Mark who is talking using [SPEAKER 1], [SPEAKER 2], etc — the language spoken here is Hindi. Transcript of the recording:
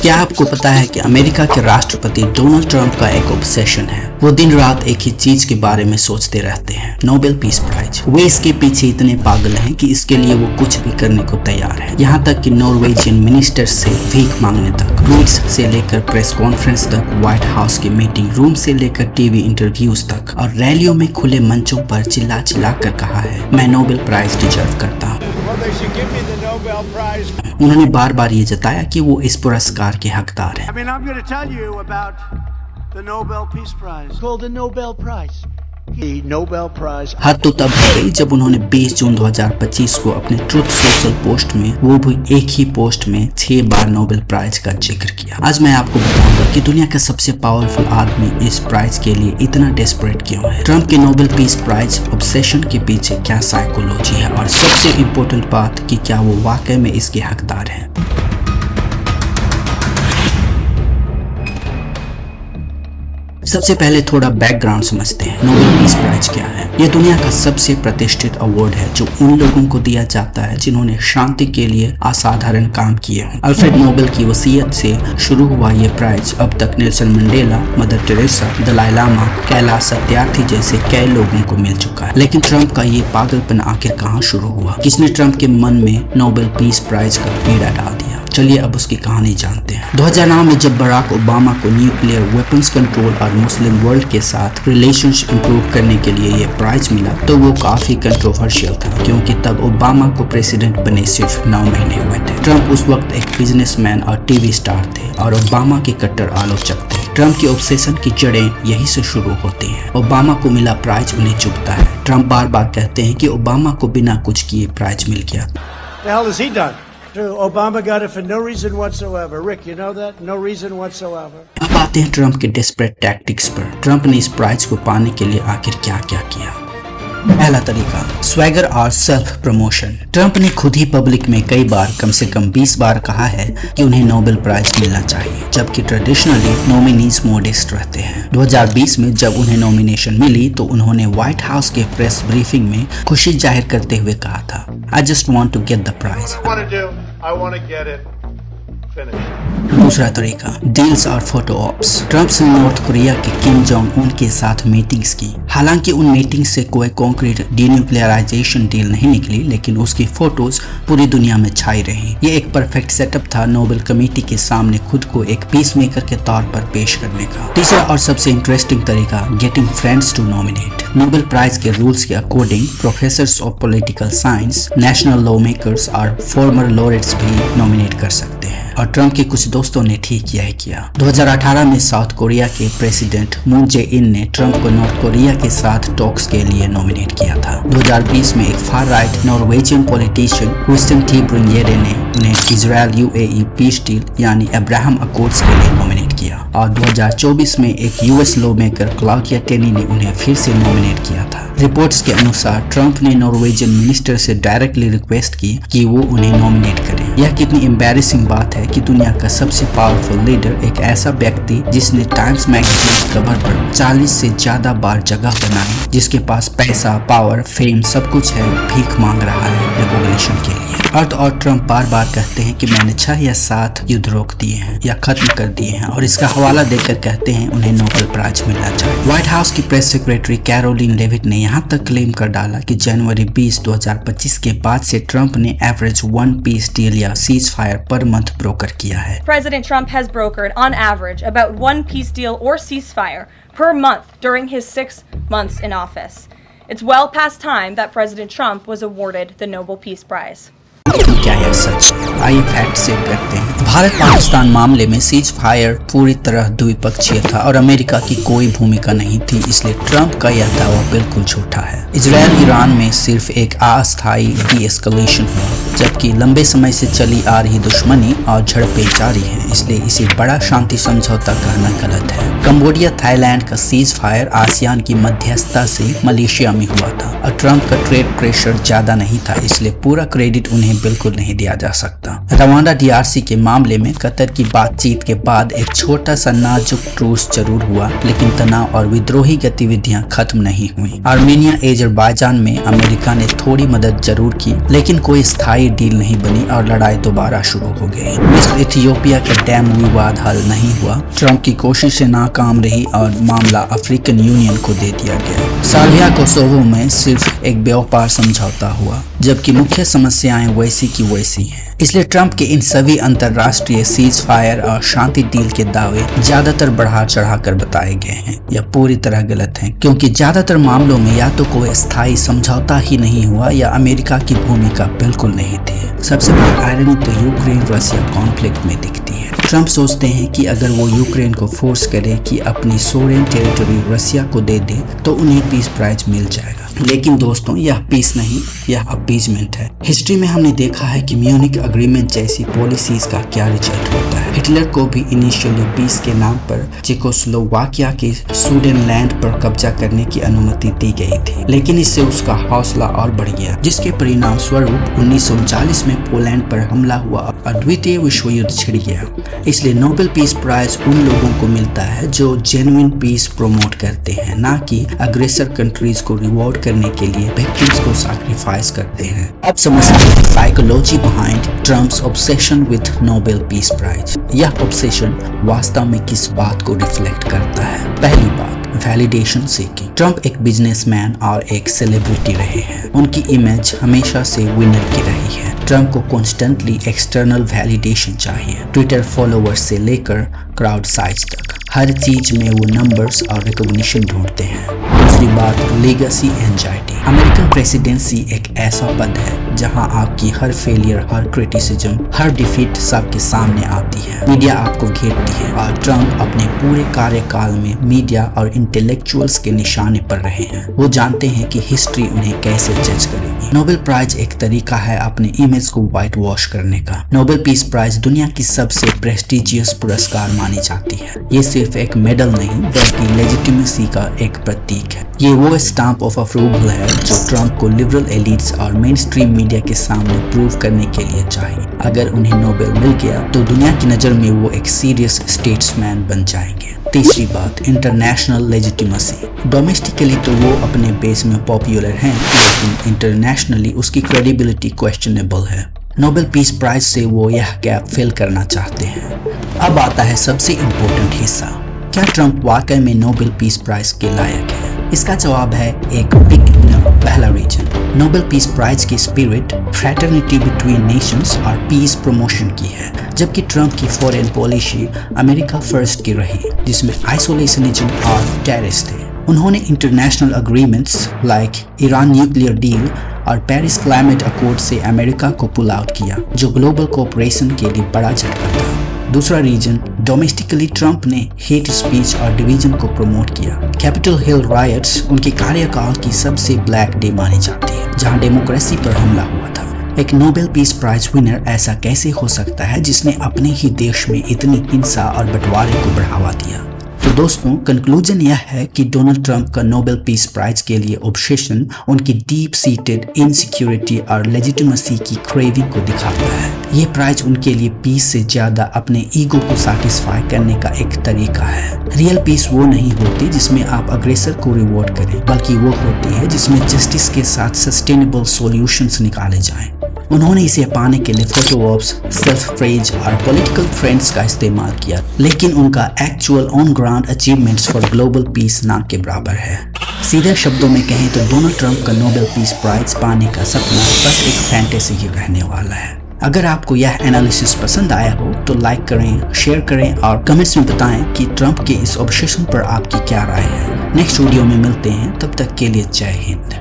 [SPEAKER 1] क्या आपको पता है कि अमेरिका के राष्ट्रपति डोनाल्ड ट्रंप का एक ऑब्सेशन है? वो दिन रात एक ही चीज के बारे में सोचते रहते हैं, नोबेल पीस प्राइज। वे इसके पीछे इतने पागल हैं कि इसके लिए वो कुछ भी करने को तैयार है, यहाँ तक कि नॉर्वेजियन मिनिस्टर से भीख मांगने तक, रूट्स से लेकर प्रेस कॉन्फ्रेंस तक, व्हाइट हाउस के मीटिंग रूम से लेकर टीवी इंटरव्यूज तक, और रैलियों में खुले मंचों पर चिल्ला चिल्ला कर कहा है, मैं नोबेल प्राइज डिजर्व करता हूँ। उन्होंने बार बार ये जताया कि वो इस पुरस्कार के हकदार हैं। हद तो तब हो गई जब उन्होंने 20 जून 2025 को अपने ट्रुथ सोशल पोस्ट में, वो भी एक ही पोस्ट में 6 बार नोबेल प्राइज का जिक्र किया। आज मैं आपको बताऊंगा कि दुनिया का सबसे पावरफुल आदमी इस प्राइज के लिए इतना डेस्परेट क्यों है, ट्रंप के नोबेल पीस प्राइज ऑब्सेशन के पीछे क्या साइकोलॉजी है, और सबसे इम्पोर्टेंट बात कि क्या वो वाकई में इसके हकदार हैं। सबसे पहले थोड़ा बैकग्राउंड समझते हैं। नोबेल पीस प्राइज क्या है? यह दुनिया का सबसे प्रतिष्ठित अवार्ड है जो उन लोगों को दिया जाता है जिन्होंने शांति के लिए असाधारण काम किए हों। अल्फ्रेड नोबेल की वसीयत से शुरू हुआ ये प्राइज अब तक Nelson Mandela, Mother Teresa, Dalai Lama, Kailash Satyarthi जैसे कई लोगों को मिल चुका है। लेकिन ट्रंप का ये पागलपन आखिर कहाँ शुरू हुआ? किसने ट्रंप के मन में नोबेल पीस प्राइज का कीड़ा डाल दिया? चलिए अब उसकी कहानी जानते हैं। 2009 में जब बराक ओबामा को न्यूक्लियर वेपन्स कंट्रोल और मुस्लिम वर्ल्ड के साथ रिलेशंस इंप्रूव करने के लिए ये प्राइज मिला तो वो काफी कंट्रोवर्शियल था, क्योंकि तब ओबामा को प्रेसिडेंट बने सिर्फ 9 महीने हुए थे। ट्रंप उस वक्त एक बिजनेसमैन और टीवी स्टार थे और ओबामा के कट्टर आलोचक थे। ट्रंप की ऑब्सेशन की जड़ें यहीं से शुरू होती हैं। ओबामा को मिला प्राइज उन्हें चुभता है। ट्रंप बार बार कहते हैं कि ओबामा को बिना कुछ किए प्राइज मिल गया।
[SPEAKER 2] Obama got it for no reason whatsoever. Rick, you know that? No reason whatsoever.
[SPEAKER 1] अब आते हैं ट्रंप के डेस्परेट टैक्टिक्स पर। ट्रंप ने इस प्राइज को पाने के लिए आखिर क्या क्या किया? पहला तरीका, स्वैगर और सेल्फ प्रमोशन। ट्रंप ने खुद ही पब्लिक में कई बार, कम से कम 20 बार कहा है कि उन्हें नोबेल प्राइज मिलना चाहिए, जबकि ट्रेडिशनली नॉमिनीज मोडेस्ट रहते हैं। 2020 में जब उन्हें नॉमिनेशन मिली तो उन्होंने व्हाइट हाउस के प्रेस ब्रीफिंग में खुशी जाहिर करते हुए कहा था, I just want to get the prize. दूसरा तरीका, डील्स और फोटो ऑप्स। ट्रंप ने नॉर्थ कोरिया के किम जोंग उन के साथ मीटिंग्स की। हालांकि उन मीटिंग्स से कोई कॉन्क्रीट डीन्यूक्लियराइजेशन डील नहीं निकली, लेकिन उसकी फोटोज पूरी दुनिया में छाई रही। ये एक परफेक्ट सेटअप था नोबेल कमेटी के सामने खुद को एक पीस मेकर के तौर पर पेश करने का। तीसरा और सबसे इंटरेस्टिंग तरीका, getting friends to nominate. Nobel prize के रूल्स के according professors of political science, national law makers और फॉर्मर लॉरेट्स भी नॉमिनेट कर सकते हैं, और ट्रंप के कुछ दोस्तों ने ठीक यही किया। 2018 में साउथ कोरिया के प्रेसिडेंट मून जे इन ने ट्रंप को नॉर्थ कोरिया के साथ टॉक्स के लिए नॉमिनेट किया था। 2020 में एक far right Norwegian politician Christian Tybring Gjedde ने उन्हें इजराइल यूएई पीस डील यानी अब्राहम अकॉर्ड्स के लिए नॉमिनेट किया, और 2024 में एक US lawmaker Claudia Tenney ने उन्हें फिर से नॉमिनेट किया था। रिपोर्ट्स के अनुसार ट्रंप ने नॉर्वेजियन मिनिस्टर से डायरेक्टली रिक्वेस्ट की कि वो उन्हें नॉमिनेट करें। यह कितनी एम्बैरेसिंग बात है कि दुनिया का सबसे पावरफुल लीडर, एक ऐसा व्यक्ति जिसने टाइम्स मैगजीन कवर पर 40 से ज्यादा बार जगह बनाई, जिसके पास पैसा, पावर, फेम सब कुछ है, भीख मांग रहा है रिकॉग्निशन के लिए। अर्थ और ट्रंप बार बार कहते हैं कि मैंने 6 या 7 युद्ध रोक दिए हैं या खत्म कर दिए हैं, और इसका हवाला देकर कहते हैं उन्हें नोबेल प्राइज मिलना चाहिए। व्हाइट हाउस की प्रेस सेक्रेटरी कैरोलिन लेविट ने यहाँ तक क्लेम कर डाला कि जनवरी 20, 2025 के बाद से ट्रंप ने एवरेज 1 पीस डील या cease fire per month broker किया है।
[SPEAKER 3] President Trump has brokered on average about 1 peace deal or ceasefire per month during his 6 months in office. It's well past time that President Trump was awarded the Nobel Peace Prize.
[SPEAKER 1] क्या यह सच है? आइए फैक्ट चेक करते हैं। भारत पाकिस्तान मामले में सीज फायर पूरी तरह द्विपक्षीय था और अमेरिका की कोई भूमिका नहीं थी, इसलिए ट्रंप का यह दावा बिल्कुल झूठा है। इजराइल ईरान में सिर्फ एक अस्थायी डी-एस्केलेशन हुआ, जबकि लंबे समय से चली आ रही दुश्मनी और झड़पें जारी हैं, इसलिए इसे बड़ा शांति समझौता कहना गलत है। कंबोडिया थाईलैंड का सीज फायर आसियान की मध्यस्थता से मलेशिया में हुआ था, और ट्रंप का ट्रेड प्रेशर ज्यादा नहीं था, इसलिए पूरा क्रेडिट उन्हें बिल्कुल नहीं दिया जा सकता। रवांडा डीआरसी के मामले में कतर की बातचीत के बाद एक छोटा सा नाजुक ट्रूस जरूर हुआ, लेकिन तनाव और विद्रोही गतिविधियां खत्म नहीं हुई। आर्मेनिया अजरबैजान में अमेरिका ने थोड़ी मदद जरूर की, लेकिन कोई स्थायी डील नहीं बनी और लड़ाई दोबारा शुरू हो गई। मिस्र इथियोपिया के पर डैम विवाद हल नहीं हुआ, ट्रंप की कोशिशें नाकाम रही और मामला अफ्रीकन यूनियन को दे दिया गया। सर्बिया कोसोवो में सिर्फ एक व्यापार समझौता हुआ, जबकि मुख्य समस्याएं वैसी की वैसी हैं। इसलिए ट्रंप के इन सभी अंतर्राष्ट्रीय सीज फायर और शांति डील के दावे ज्यादातर बढ़ा चढ़ाकर बताए गए हैं या पूरी तरह गलत हैं, क्योंकि ज्यादातर मामलों में या तो कोई स्थायी समझौता ही नहीं हुआ या अमेरिका की भूमिका बिल्कुल नहीं थी। सबसे बड़ी आयरनी तो यूक्रेन रशिया कॉन्फ्लिक्ट में दिखती है। ट्रंप सोचते हैं कि अगर वो यूक्रेन को फोर्स करे कि अपनी सोरेन टेरिटरी रशिया को दे दे तो उन्हें पीस प्राइज मिल जाएगा। लेकिन दोस्तों, यह पीस नहीं, यह अपीजमेंट है। हिस्ट्री में हमने देखा है कि म्यूनिक एग्रीमेंट जैसी पॉलिसीज का क्या रिजल्ट होता है। हिटलर को भी इनिशियली पीस के नाम पर चेकोस्लोवाकिया के सुडेनलैंड पर कब्जा करने की अनुमति दी गई थी, लेकिन इससे उसका हौसला और बढ़ गया, जिसके परिणाम स्वरूप 1939 में पोलैंड पर हमला हुआ और द्वितीय विश्व युद्ध छिड़ गया। इसलिए नोबेल पीस प्राइज उन लोगों को मिलता है जो जेन्युइन पीस प्रमोट करते हैं, ना कि अग्रेसर कंट्रीज को रिवॉर्ड करने के लिए विक्टिम्स को सैक्रिफाइस करते हैं। अब समझते हैं psychology behind Trump's obsession with Nobel peace prize. यह ऑब्सेशन वास्तव में किस बात को रिफ्लेक्ट करता है? पहली बात, वैलिडेशन सीकिंग। ट्रंप एक बिजनेसमैन और एक सेलिब्रिटी रहे हैं। उनकी इमेज हमेशा से विनर की रही है। ट्रंप को कॉन्स्टेंटली एक्सटर्नल वैलिडेशन चाहिए, ट्विटर फॉलोवर्स से लेकर क्राउड साइज तक। हर चीज में वो नंबर्स और रिकॉग्निशन ढूंढते हैं। दूसरी बात, लीगेसी एंजाइटी। अमेरिकन प्रेसिडेंसी एक ऐसा पद है जहां आपकी हर फेलियर, हर क्रिटिसिज्म, हर डिफीट सबके सामने आती है। मीडिया आपको घेरती है और ट्रंप अपने पूरे कार्यकाल में मीडिया और इंटेलेक्चुअल्स के निशाने पर रहे हैं। वो जानते हैं कि हिस्ट्री उन्हें कैसे जज करेगी। नोबेल प्राइज एक तरीका है अपने इमेज को व्हाइट वॉश करने का। नोबेल पीस प्राइज दुनिया की सबसे प्रेस्टिजियस पुरस्कार मानी जाती है। ये सिर्फ एक मेडल नहीं बल्कि लेजिटिमेसी का एक प्रतीक है। ये वो स्टाम्प ऑफ अप्रूवल है जो ट्रंप को लिबरल एलिट्स और मेन स्ट्रीम मीडिया के सामने प्रूव करने के लिए चाहिए। अगर उन्हें नोबेल मिल गया तो दुनिया की नज़र में वो एक सीरियस स्टेट्समैन बन जाएंगे। तीसरी बात, इंटरनेशनल लेजिटिमेसी। डोमेस्टिकली तो वो अपने बेस में पॉपुलर हैं, लेकिन इंटरनेशनली उसकी क्रेडिबिलिटी क्वेश्चनेबल है। नोबेल पीस प्राइज से वो यह गैप फिल करना चाहते हैं। अब आता है सबसे इम्पोर्टेंट हिस्सा, क्या ट्रंप वाकई में नोबेल पीस प्राइज के लायक है? इसका जवाब है एक बिग नो। पहला रीजन, नोबेल पीस प्राइज की स्पिरिट फ्रैटर्निटी बिटवीन नेशंस और पीस प्रमोशन की है, जबकि ट्रंप की फॉरेन पॉलिसी अमेरिका फर्स्ट की रही, जिसमें आइसोलेशनिज्म और टेररिस्ट थे। उन्होंने international agreements like Iran nuclear deal और पेरिस क्लाइमेट अकॉर्ड से अमेरिका को पुल आउट किया, जो ग्लोबल कोऑपरेशन के लिए बड़ा झटका था। दूसरा रीजन, डोमेस्टिकली ट्रंप ने हेट स्पीच और डिवीजन को प्रमोट किया। कैपिटल हिल रायट्स उनके कार्यकाल की सबसे ब्लैक डे मानी जाती है, जहां डेमोक्रेसी पर हमला हुआ था। एक नोबेल पीस प्राइज विनर ऐसा कैसे हो सकता है जिसने अपने ही देश में इतनी हिंसा और बंटवारे को बढ़ावा दिया? तो दोस्तों, कंक्लूजन यह है कि डोनाल्ड ट्रंप का नोबेल पीस प्राइज के लिए ऑब्सेशन उनकी डीप सीटेड इनसिक्योरिटी और लेजिटिमेसी की क्रेविंग को दिखाता है। ये प्राइज उनके लिए पीस से ज्यादा अपने ईगो को सैटिस्फाई करने का एक तरीका है। रियल पीस वो नहीं होती जिसमें आप अग्रेसर को रिवॉर्ड करें, बल्कि वो होती है जिसमें जस्टिस के साथ सस्टेनेबल सॉल्यूशंस निकाले जाएं। उन्होंने इसे पाने के लिए फोटोऑप्स, सेल्फ प्रेज और पॉलिटिकल फ्रेंड्स का इस्तेमाल किया, लेकिन उनका actual on ground achievements for global piece ना के बराबर है। सीधे शब्दों में कहें तो डोनाल्ड ट्रंप का नोबेल पीस प्राइज पाने का सपना बस एक फैंटेसी ही रहने वाला है। अगर आपको यह एनालिसिस पसंद आया हो तो लाइक करें, शेयर करें और कमेंट्स में बताएं कि ट्रंप के इस ऑब्सेशन पर आपकी क्या राय है। नेक्स्ट वीडियो में मिलते हैं, तब तक के लिए जय हिंद।